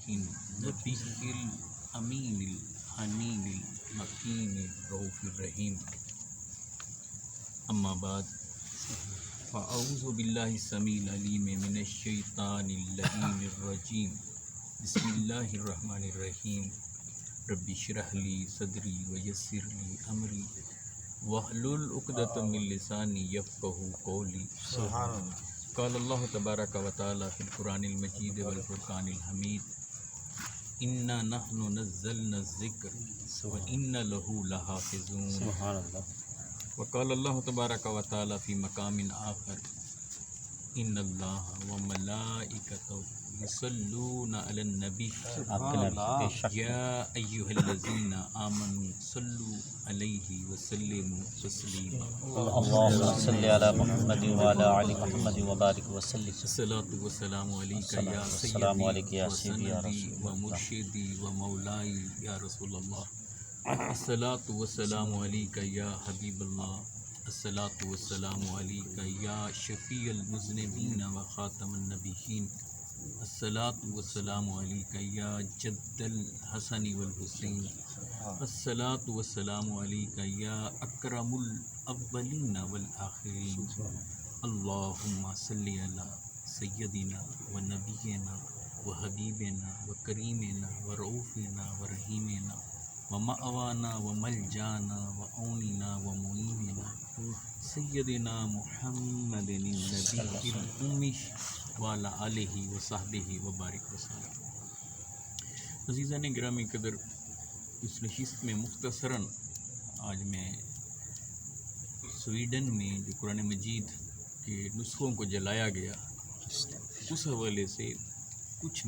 النبي الأمين الحنين المكين الرؤوف الرحيم أما بعد فأعوذ بالله السميع العليم من الشيطان اللعين الرجيم بسم الله الرحمن الرحيم رب اشرح لي صدري ويسر لي أمري واحلل عقدة من لساني يفقهوا قولي سبحان الله قال الله تبارك وتعالى في القرآن المجيد والفرقان الحميد إنا نحن نزلنا الذكر وإنا له لحافظون سبحان اللہ. وقال الله تبارك وتعالى في مقام آخر إن الله وملائكته يصلون على النبي يا أيها الذين آمنوا صلوا عليه وسلموا تسليما. اللهم صل على محمد وعلى آل محمد وبارك وسلم. الصلاة والسلام عليك يا السلام عليك سيدي يا سيدي يا وسندي رسول الله. ومرشدي ومولاي يا رسول الله. الصلاة والسلام عليك يا حبيب الله. الصلاة والسلام عليك يا شفيع المذنبين وخاتم النبيين. الصلاة والسلام عليك يا جد الحسن والحسين. الصلاة والسلام عليك يا أكرم الأولين والآخرين. اللهم صل على سيدنا ونبينا وحبيبنا وكريمنا ورؤوفنا ورحيمنا ومأوانا وملجانا وعوننا ومعيننا سيدنا محمد النبي الأمي وعلى آلہ وصحبہ وبارک وسلم. عزیزان گرامی قدر، اس نشست میں مختصراً آج میں سویڈن میں جو قرآن مجید کے نسخوں کو جلایا گیا اس حوالے سے کچھ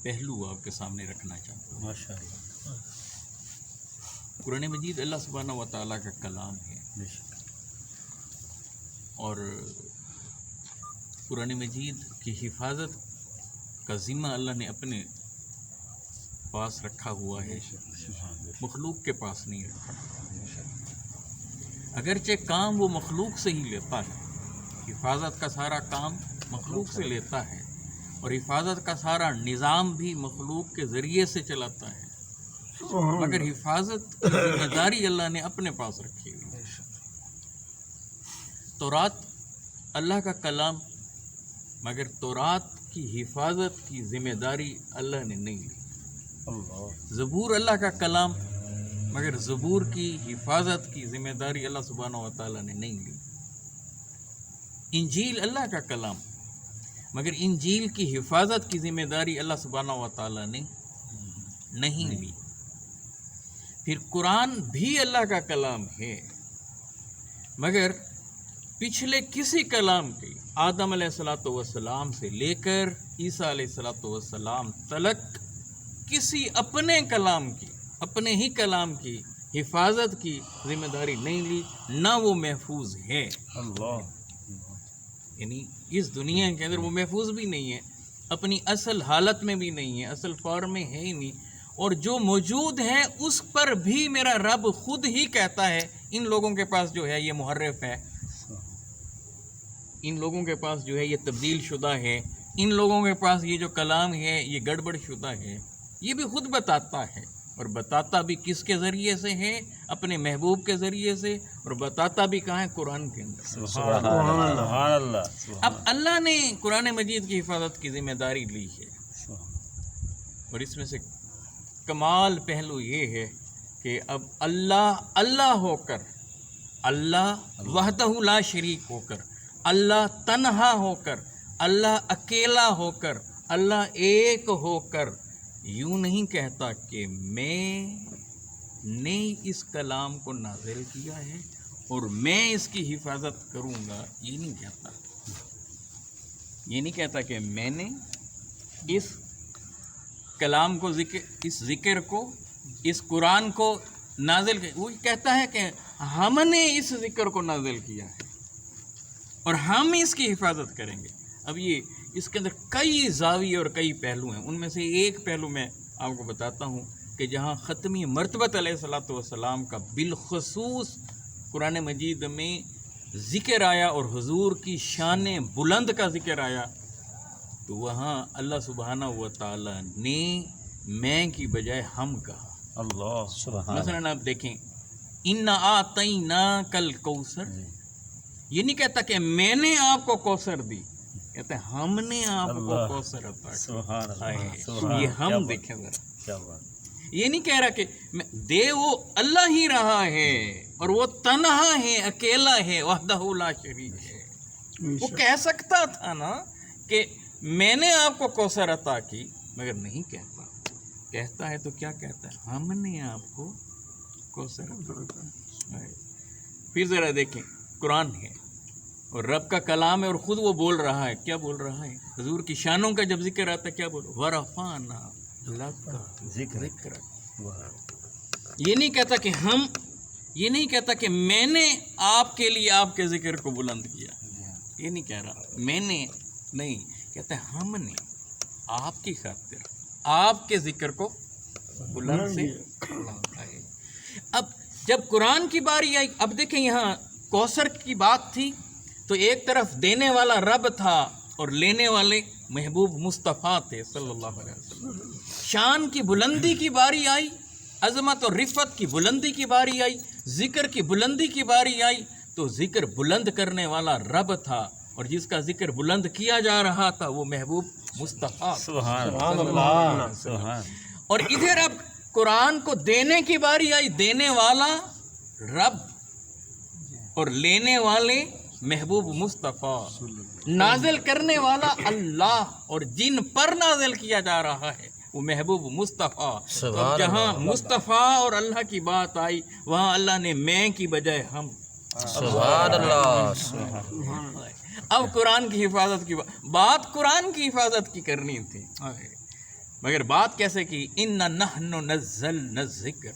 پہلو آپ کے سامنے رکھنا چاہتا ہوں. ماشاء اللہ. قرآن مجید اللہ سبحانہ و تعالیٰ کا کلام ہے، اور قرآن مجید کی حفاظت کا ذمہ اللہ نے اپنے پاس رکھا ہوا ہے، مخلوق کے پاس نہیں رکھا. اگرچہ کام وہ مخلوق سے ہی لیتا ہے، حفاظت کا سارا کام مخلوق سے لیتا ہے، اور حفاظت کا سارا نظام بھی مخلوق کے ذریعے سے چلاتا ہے، مگر حفاظت کی ذمہ داری اللہ نے اپنے پاس رکھی ہوئی. تورات اللہ کا کلام، مگر تورات کی حفاظت کی ذمہ داری اللہ نے نہیں لی. زبور اللہ کا کلام، مگر زبور کی حفاظت کی ذمہ داری اللہ سبحانہ و تعالیٰ نے نہیں لی. انجیل اللہ کا کلام، مگر انجیل کی حفاظت کی ذمہ داری اللہ سبحانہ و تعالیٰ نے نہیں لی. پھر قرآن بھی اللہ کا کلام ہے، مگر پچھلے کسی کلام کی، آدم علیہ السلام سے لے کر عیسیٰ علیہ السلام تلک کسی اپنے کلام کی، اپنے ہی کلام کی حفاظت کی ذمہ داری نہیں لی، نہ وہ محفوظ ہے. یعنی اس دنیا کے اندر وہ محفوظ بھی نہیں ہے، اپنی اصل حالت میں بھی نہیں ہے، اصل فارم میں ہے ہی نہیں. اور جو موجود ہے اس پر بھی میرا رب خود ہی کہتا ہے ان لوگوں کے پاس جو ہے یہ محرف ہے، ان لوگوں کے پاس جو ہے یہ تبدیل شدہ ہے، ان لوگوں کے پاس یہ جو کلام ہے یہ گڑبڑ شدہ ہے. یہ بھی خود بتاتا ہے، اور بتاتا بھی کس کے ذریعے سے ہے؟ اپنے محبوب کے ذریعے سے، اور بتاتا بھی کہاں ہے؟ قرآن کے اندر. سبحان اللہ. اب اللہ نے قرآن مجید کی حفاظت کی ذمہ داری لی ہے، اور اس میں سے کمال پہلو یہ ہے کہ اب اللہ ہو کر، اللہ وحدہ لا شریک ہو کر، اللہ تنہا ہو کر، اللہ اکیلا ہو کر، اللہ ایک ہو کر یوں نہیں کہتا کہ میں نے اس کلام کو نازل کیا ہے اور میں اس کی حفاظت کروں گا. یہ نہیں کہتا، یہ نہیں کہتا کہ میں نے اس کلام کو اس ذکر کو، اس قرآن کو نازل کیا. وہ کہتا ہے کہ ہم نے اس ذکر کو نازل کیا ہے اور ہم اس کی حفاظت کریں گے. اب یہ اس کے اندر کئی زاویے اور کئی پہلو ہیں. ان میں سے ایک پہلو میں آپ کو بتاتا ہوں کہ جہاں ختمی مرتبت علیہ السلام کا بالخصوص قرآن مجید میں ذکر آیا اور حضور کی شان بلند کا ذکر آیا، تو وہاں اللہ سبحانہ و تعالی نے میں کی بجائے ہم کہا. اللہ سبحان مثلاً آپ دیکھیں اِنَّا أَعْطَيْنَاكَ الْكَوْثَرَ، یہ نہیں کہتا کہ میں نے آپ کو کوثر دی، کہتا ہے ہم نے آپ کو اللہ. کوثر عطا کی. سبحان ہائے، اللہ سبحان یہ کیا ہم بات، دیکھیں ذرا، کیا بات. یہ نہیں کہہ رہا کہ دے وہ اللہ ہی رہا ہے اور وہ تنہا ہے، اکیلا ہے، وحدہ لا شریک ہے. وہ کہہ سکتا تھا نا کہ میں نے آپ کو کوثر عطا کی، مگر نہیں کہتا. کہتا ہے تو کیا کہتا ہے؟ ہم نے آپ کو کوثر عطا کی. پھر ذرا دیکھیں قرآن ہے اور رب کا کلام ہے اور خود وہ بول رہا ہے. کیا بول رہا ہے؟ حضور کی شانوں کا جب ذکر آتا ہے کیا بول؟ وَرَفَعْنَا لَكَ ذِكْرَكَ. یہ نہیں کہتا کہ ہم، یہ نہیں کہتا کہ میں نے آپ کے لیے آپ کے ذکر کو بلند کیا. یہ نہیں کہہ رہا میں نے، نہیں کہتا ہے ہم نے آپ کی خاطر آپ کے ذکر کو بلند سے بلند آئے. اب جب قرآن کی باری آئی، اب دیکھیں یہاں کوثر کی بات تھی تو ایک طرف دینے والا رب تھا اور لینے والے محبوب مصطفیٰ تھے صلی اللہ علیہ وسلم. شان کی بلندی کی باری آئی، عظمت اور رفت کی بلندی کی باری آئی، ذکر کی بلندی کی باری آئی تو ذکر بلند کرنے والا رب تھا اور جس کا ذکر بلند کیا جا رہا تھا وہ محبوب مصطفیٰ. سبحان اللہ سبحان. اور ادھر اب قرآن کو دینے کی باری آئی، دینے والا رب اور لینے والے محبوب مصطفیٰ، نازل کرنے والا اللہ اور جن پر نازل کیا جا رہا ہے وہ محبوب مصطفیٰ. تو اب جہاں مصطفیٰ اور اللہ کی بات آئی وہاں اللہ نے میں کی بجائے ہم. سبحان اللہ. اب قرآن کی حفاظت کی بات قرآن کی حفاظت کی کرنی تھی، مگر بات کیسے کی؟ اِنَّا نَحْنُ نَزَّلْنَا الذِّكْرَ،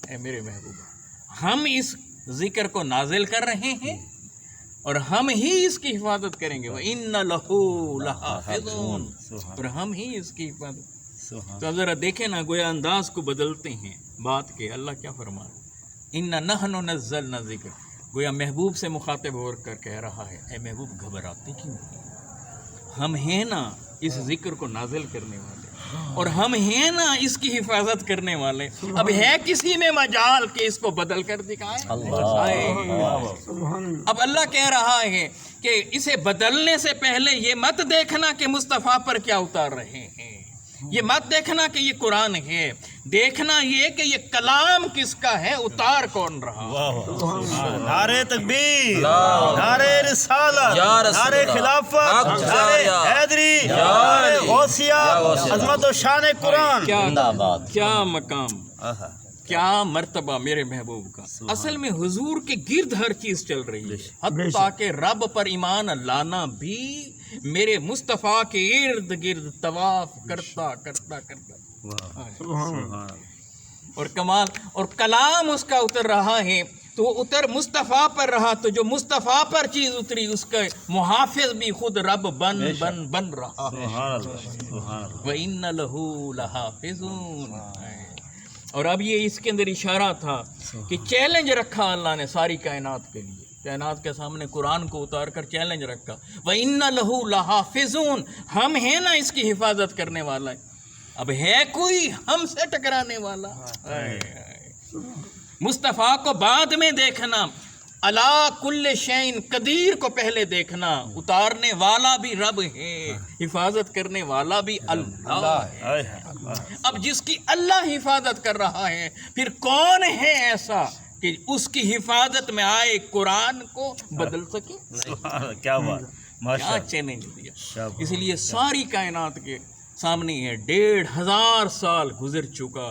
اے میرے محبوبہ ہم اس ذکر کو نازل کر رہے ہیں اور ہم ہی اس کی حفاظت کریں گے. وَإِنَّ لَهُ لَحَافِظُونَ، اور ہم ہی اس کی حفاظت. تو اب ذرا دیکھیں نا، گویا انداز کو بدلتے ہیں بات کے. اللہ کیا فرما رہا ہے؟ اِنَّا نَحْنُ نَزَّلْنَا الذِّكْرَ، گویا محبوب سے مخاطب ہو کر کہہ رہا ہے اے محبوب گھبراتے کیوں؟ ہم ہیں نا اس ذکر کو نازل کرنے والے اور ہم ہیں نا اس کی حفاظت کرنے والے. اب ہے کسی میں مجال کہ اس کو بدل کر دکھائے؟ اب اللہ کہہ رہا ہے کہ اسے بدلنے سے پہلے یہ مت دیکھنا کہ مصطفیٰ پر کیا اتار رہے ہیں، یہ مت دیکھنا کہ یہ قرآن ہے، دیکھنا یہ کہ یہ کلام کس کا ہے، اتار کون رہا. نعرے تکبیر، نعرے رسالت، نعرے خلافت، نعرے حیدری، نعرے غوثیہ، عظمت و شان قرآن. کیا مقام، کیا مرتبہ میرے محبوب کا. اصل میں حضور کے گرد ہر چیز چل رہی ہے، حتیٰ کہ رب پر ایمان لانا بھی میرے مصطفیٰ کے ارد گرد طواف کرتا کرتا کرتا. اور کمال اور کلام اس کا اتر رہا ہے تو وہ اتر مصطفیٰ پر رہا، تو جو مصطفیٰ پر چیز اتری اس کا محافظ بھی خود رب بن رہا ہے. وَإِنَّ لَهُ لَحَافِظُونَ. اور اب یہ اس کے اندر اشارہ تھا کہ چیلنج رکھا اللہ نے ساری کائنات کے لیے، کائنات کے سامنے قرآن کو اتار کر چیلنج رکھا. وَإِنَّ لَهُ لَحَافِظُونَ، ہم ہیں نا اس کی حفاظت کرنے والا ہے. اب ہے کوئی ہم سے ٹکرانے والا؟ مصطفیٰ کو بعد میں دیکھنا، علی کل شیء قدیر کو پہلے دیکھنا. اتارنے والا بھی رب ہے، حفاظت کرنے والا بھی اللہ ہے. اب جس کی اللہ حفاظت کر رہا ہے پھر کون ہے ایسا کہ اس کی حفاظت میں آئے قرآن کو بدل سکے؟ کیا بات، کیا چیلنج دیا. اس لیے ساری کائنات کے سامنے ہے 1500 سال گزر چکا،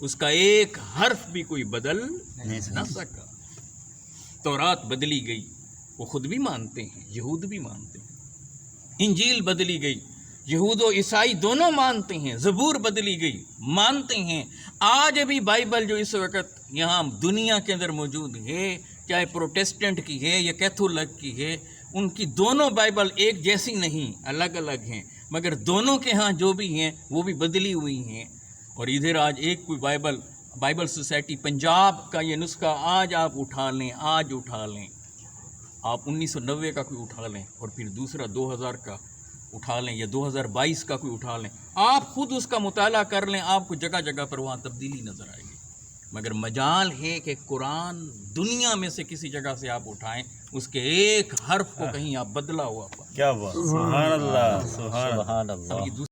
اس کا ایک حرف بھی کوئی بدل نہ سکا. تورات بدلی گئی، وہ خود بھی مانتے ہیں، یہود بھی مانتے ہیں. انجیل بدلی گئی، یہود و عیسائی دونوں مانتے ہیں. زبور بدلی گئی، مانتے ہیں. آج بھی بائبل جو اس وقت یہاں دنیا کے اندر موجود ہے، چاہے پروٹیسٹنٹ کی ہے یا کیتھولک کی ہے، ان کی دونوں بائبل ایک جیسی نہیں، الگ الگ ہیں، مگر دونوں کے ہاں جو بھی ہیں وہ بھی بدلی ہوئی ہیں. اور ادھر آج ایک کوئی بائبل سوسائٹی پنجاب کا یہ نسخہ آج آپ اٹھا لیں، آپ 1990 کا کوئی اٹھا لیں اور پھر دوسرا 2000 کا، اٹھا لیں یا 2022 کا کوئی اٹھا لیں، آپ خود اس کا مطالعہ کر لیں، آپ کو جگہ جگہ پر وہاں تبدیلی نظر آئے گی۔ مگر مجال ہے کہ قرآن دنیا میں سے کسی جگہ سے آپ اٹھائیں، اس کے ایک حرف کو کہیں آپ بدلا ہوا پائیں۔ کیا بات، سبحان اللہ، سبحان اللہ۔ سبحان اللہ۔ اب یہ دوسری